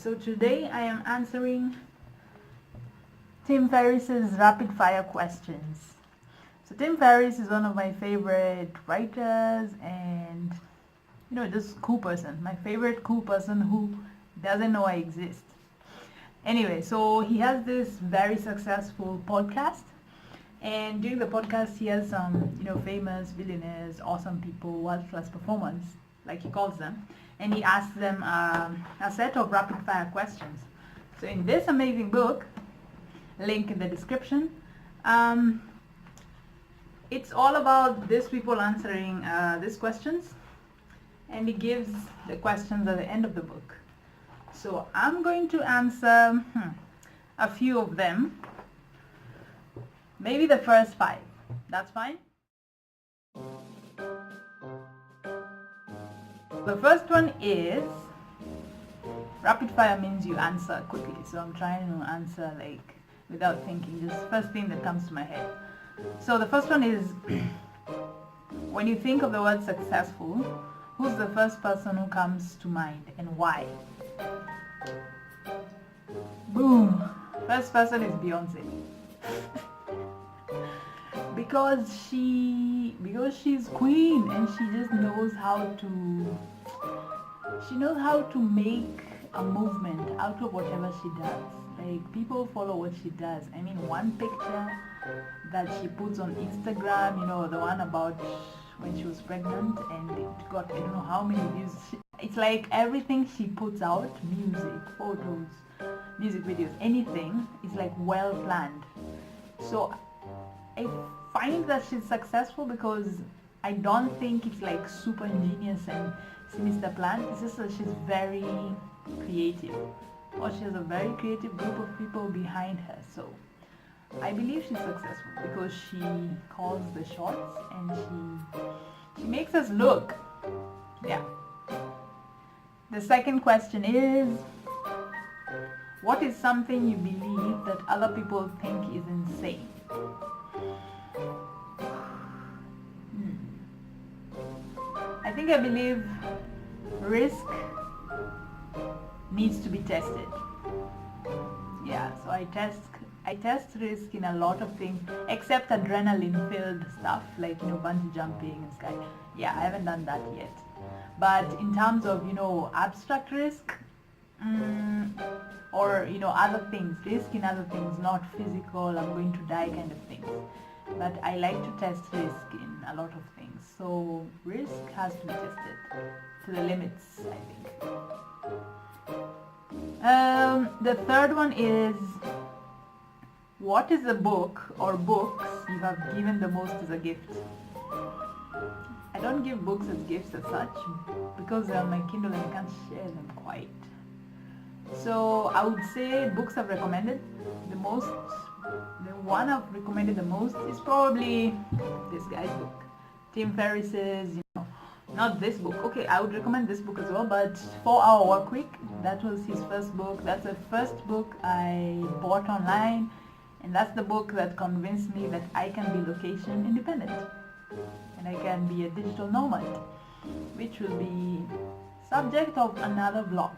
So today I am answering Tim Ferriss's rapid fire questions. So Tim Ferriss is one of my favorite writers and just cool person. My favorite cool person who doesn't know I exist. Anyway, so he has this very successful podcast, and during the podcast he has some famous billionaires, awesome people, world-class performers, like he calls them, and he asks them a set of rapid-fire questions. So in this amazing book, link in the description, it's all about these people answering these questions, and he gives the questions at the end of the book. So I'm going to answer a few of them, maybe the first 5. That's fine. The first one is, rapid fire means you answer quickly, so I'm trying to answer like without thinking, just first thing that comes to my head. So the first one is, when you think of the word successful, who's the first person who comes to mind and why? Boom! First person is Beyonce. because she's queen and she just knows how to make a movement out of whatever she does. Like, people follow what she does. I mean, one picture that she puts on Instagram, the one about when she was pregnant, and it got I don't know how many views. It's like everything she puts out, music, photos, music videos, anything is like well planned. So I find that she's successful because I don't think it's like super ingenious and sinister plan. It's just that she's very creative, or she has a very creative group of people behind her. So I believe she's successful because she calls the shots and she makes us look. Yeah. The second question is, what is something you believe that other people think is insane? I believe risk needs to be tested. Yeah, so I test risk in a lot of things except adrenaline filled stuff like bungee jumping and sky. Yeah, I haven't done that yet. But in terms of abstract risk, or other things, risk in other things, not physical, I'm going to die kind of things. But I like to test risk in a lot of things. So risk has to be tested to the limits, I think. The third one is, what is the book or books you have given the most as a gift? I don't give books as gifts as such because they're on my Kindle and I can't share them quite. So I would say books I've recommended the most, the one I've recommended the most is probably this guy's book, Tim Ferriss's, not this book. Okay, I would recommend this book as well, but 4-Hour Work Week, that was his first book. That's the first book I bought online, and that's the book that convinced me that I can be location independent and I can be a digital nomad, which will be subject of another vlog.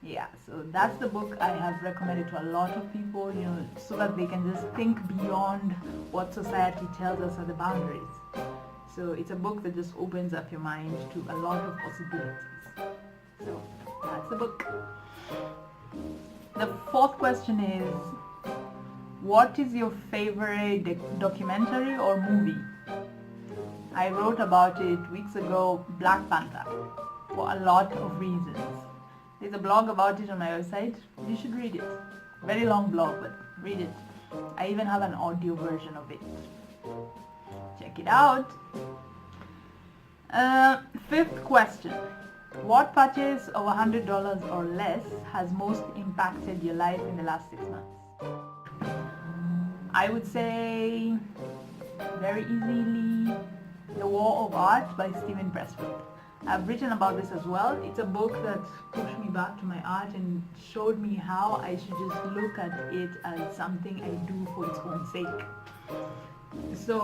Yeah, so that's the book I have recommended to a lot of people, so that they can just think beyond what society tells us are the boundaries. So it's a book that just opens up your mind to a lot of possibilities. So that's the book. The fourth question is, what is your favorite documentary or movie? I wrote about it weeks ago, Black Panther, for a lot of reasons. There's a blog about it on my website. You should read it. Very long blog, but read it. I even have an audio version of it. Check it out. Fifth question. What purchase of $100 or less has most impacted your life in the last 6 months? I would say very easily The War of Art by Steven Pressfield. I've written about this as well. It's a book that pushed me back to my art and showed me how I should just look at it as something I do for its own sake. So,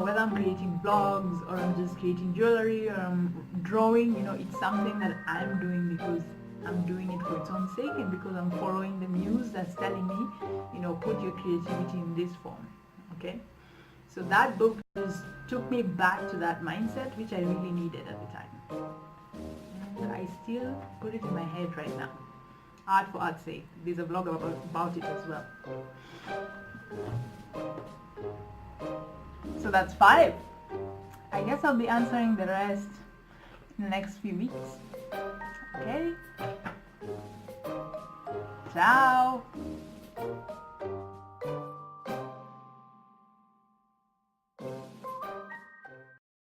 whether I'm creating vlogs or I'm just creating jewelry or I'm drawing, it's something that I'm doing because I'm doing it for its own sake and because I'm following the muse that's telling me, you know, put your creativity in this form. Okay, so that book just took me back to that mindset which I really needed at the time, and I still put it in my head right now. Art for art's sake. There's a vlog about it as well. So that's 5. I guess I'll be answering the rest in the next few weeks. Okay? Ciao!